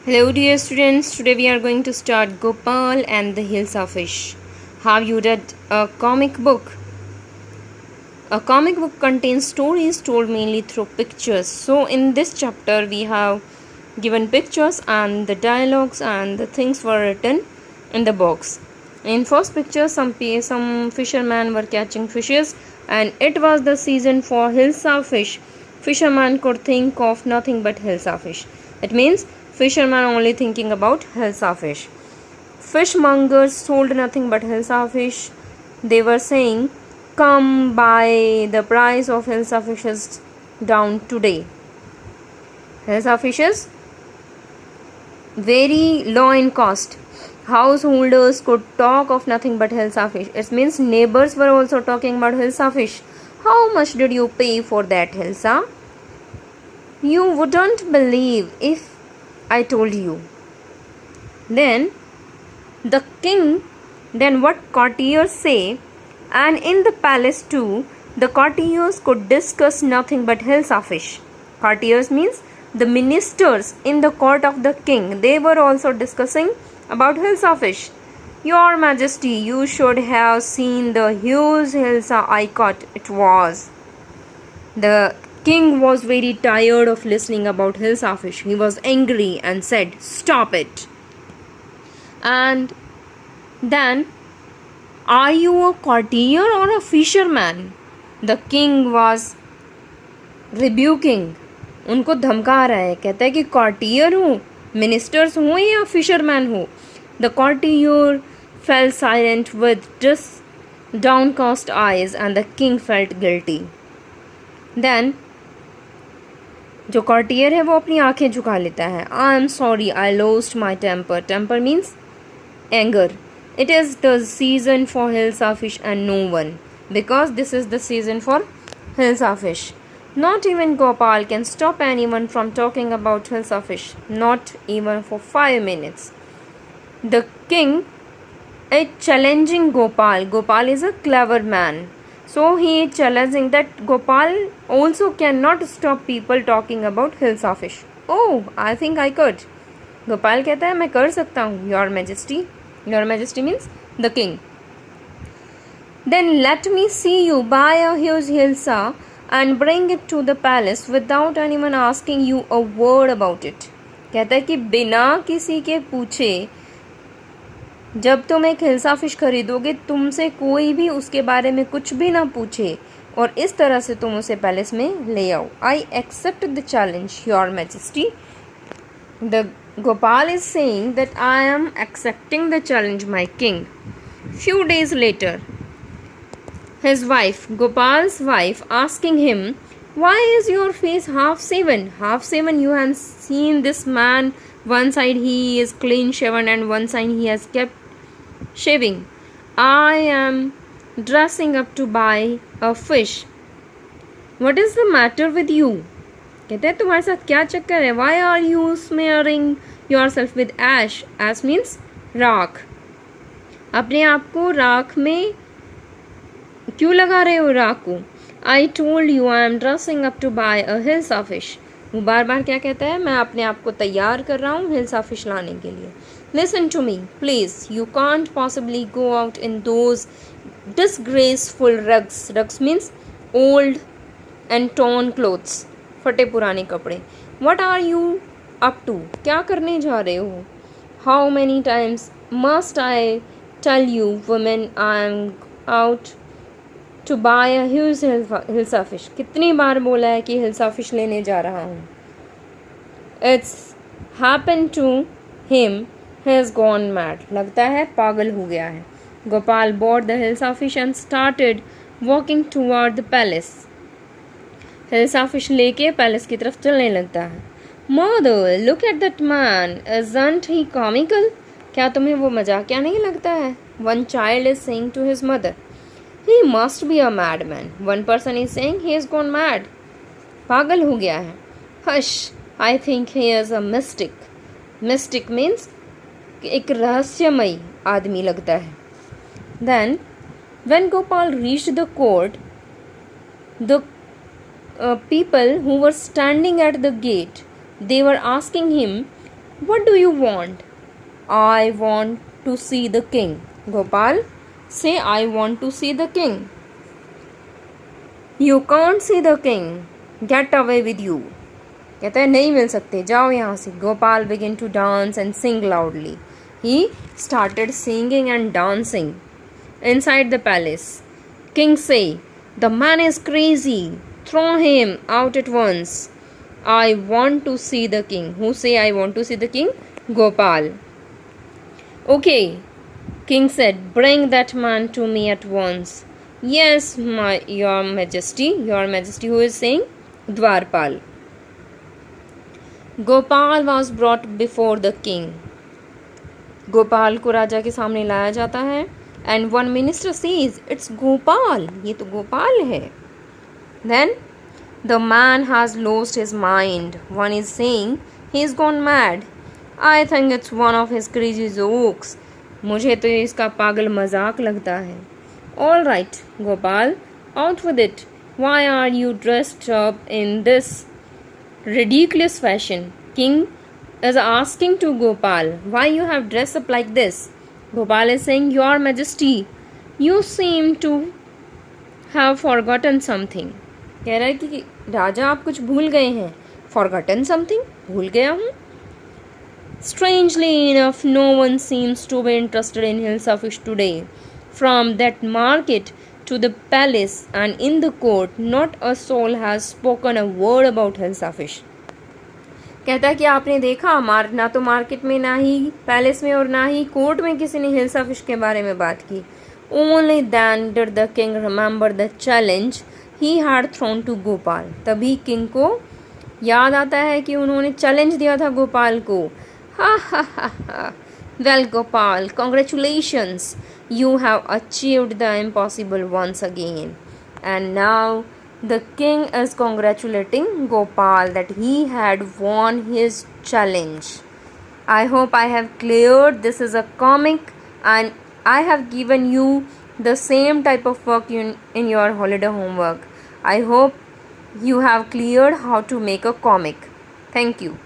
Hello dear students, today we are going to start Gopal and the Hills of Fish. Have you read a comic book? A comic book contains stories told mainly through pictures. So in this chapter we have given pictures and the dialogues and the things were written in the box. In first picture some fishermen were catching fishes and it was the season for hills of fish. Fisherman could think of nothing but hills of fish. It means fishermen only thinking about hills of fish. Fishmongers sold nothing but hills of fish. They were saying, "Come buy, the price of hills of fish is down today." Hills of fish is very low in cost. Householders could talk of nothing but hills of fish. It means neighbors were also talking about hills of fish. How much did you pay for that hilsa? You wouldn't believe if I told you. Then what courtiers say, and in the palace too, the courtiers could discuss nothing but hills of fish. Courtiers means the ministers in the court of the king. They were also discussing about hills of fish. Your Majesty, you should have seen the huge hilsa I caught. It was. The king was very tired of listening about hills of fish. He was angry and said, "Stop it." And then, "Are you a courtier or a fisherman?" The king was rebuking. उनको धमका रहा है, कहता है कि courtier हूँ, ministers हूँ या fisherman हूँ. The courtier fell silent with downcast eyes and the king felt guilty. Then जो कॉर्टियर है वो अपनी आंखें झुका लेता है. I am sorry, I lost my temper. Temper means anger. It is the season for hills of fish and no one, because this is the season for hills of fish. Not even Gopal can stop anyone from talking about hills of fish, not even for 5 minutes. The king is challenging Gopal. Gopal is a clever man. So he is challenging that Gopal also cannot stop people talking about hills of fish. Oh, I think I could. Gopal कहता है मैं कर सकता हूँ, Your Majesty. Your Majesty means the king. Then let me see you buy a huge hilsa and bring it to the palace without anyone asking you a word about it. कहता है कि बिना किसी के पूछे जब तुम एक हिल्सा फिश खरीदोगे, तुमसे कोई भी उसके बारे में कुछ भी ना पूछे और इस तरह से तुम उसे पैलेस में ले आओ. I accept the challenge, your majesty. The Gopal is saying that I am accepting the challenge, my king. Few days later his wife, Gopal's wife, asking him, "Why is your face half shaven? Half shaven, you have seen this man. One side he is clean shaven and one side he has kept shaving. I am dressing up to buy a fish. What is the matter with you?" कहते हैं तुम्हारे साथ क्या चक्कर है? Why are you smearing yourself with ash? Ash means राख. अपने आप को राख में क्यों लगा रहे हो राख को? I told you I am dressing up to buy a hills of fish. वो बार बार क्या कहता है? मैं अपने आप को तैयार कर रहा हूँ हिल्स ऑफ फिश लाने के लिए. Listen to me please, you can't possibly go out in those disgraceful rugs. Rugs means old and torn clothes, फटे पुराने कपड़े. What are you up to? क्या करने जा रहे हो? How many times must I tell you women I am out to buy a huge hilsa fish. कितनी बार बोला है कि हिल्सा फिश लेने जा रहा हूँ. It's happen to him, he has gone mad. लगता है पागल हो गया है. Gopal bought the hilsa fish and started walking toward the palace. Hilsa fish लेके पैलेस की तरफ चलने लगता है. Mother, look at that man, isn't he comical? क्या तुम्हें वो मजाकिया नहीं लगता है? One child is saying to his mother, He must be a madman. One person is saying he has gone mad. पागल हो गया है. Hush, I think he is a mystic. Mystic means एक रहस्यमयी आदमी लगता है. Then, when Gopal reached the court, the people who were standing at the gate, they were asking him, What do you want? I want to see the king. Gopal, say I want to see the king. You can't see the king. Get away with you. कहता है नहीं मिल सकते, जाओ यहाँ से. Gopal began to dance and sing loudly. He started singing and dancing inside the palace. King say, the man is crazy. Throw him out at once. I want to see the king. Who say I want to see the king? Gopal. Okay, King said, bring that man to me at once. Yes, your majesty. Your majesty, who is saying? Dwarpal. Gopal was brought before the king. Gopal को राजा के सामने लाया जाता है. And one minister says, it's Gopal. ये तो गोपाल है. Then the man has lost his mind. One is saying, he's gone mad. I think it's one of his crazy jokes. मुझे तो इसका पागल मजाक लगता है. All right, Gopal, out with it. Why are you dressed up in this ridiculous fashion? King is asking to Gopal, why you have dressed up like this? Gopal is saying, your majesty, you seem to have forgotten something. कह रहा है कि राजा आप कुछ भूल गए हैं. Forgotten something? भूल गया हूँ. Strangely enough, no one seems to be interested in Hilsafish today. From that market to the palace and in the court, not a soul has spoken a word about Hilsafish. कहता है कि आपने देखा ना तो मार्केट में, ना ही palace में और ना ही कोर्ट में किसी ने हिल्साफिश के बारे में बात की. Only then did the king remember the challenge he had thrown to Gopal. तभी किंग को याद आता है कि उन्होंने चैलेंज दिया था गोपाल को. हा हा हा हा. Well, Gopal, congratulations. You have achieved the impossible once again. And now the king is congratulating Gopal that he had won his challenge. I hope I have cleared. This is a comic and I have given you the same type of work in your holiday homework. I hope you have cleared how to make a comic. Thank you.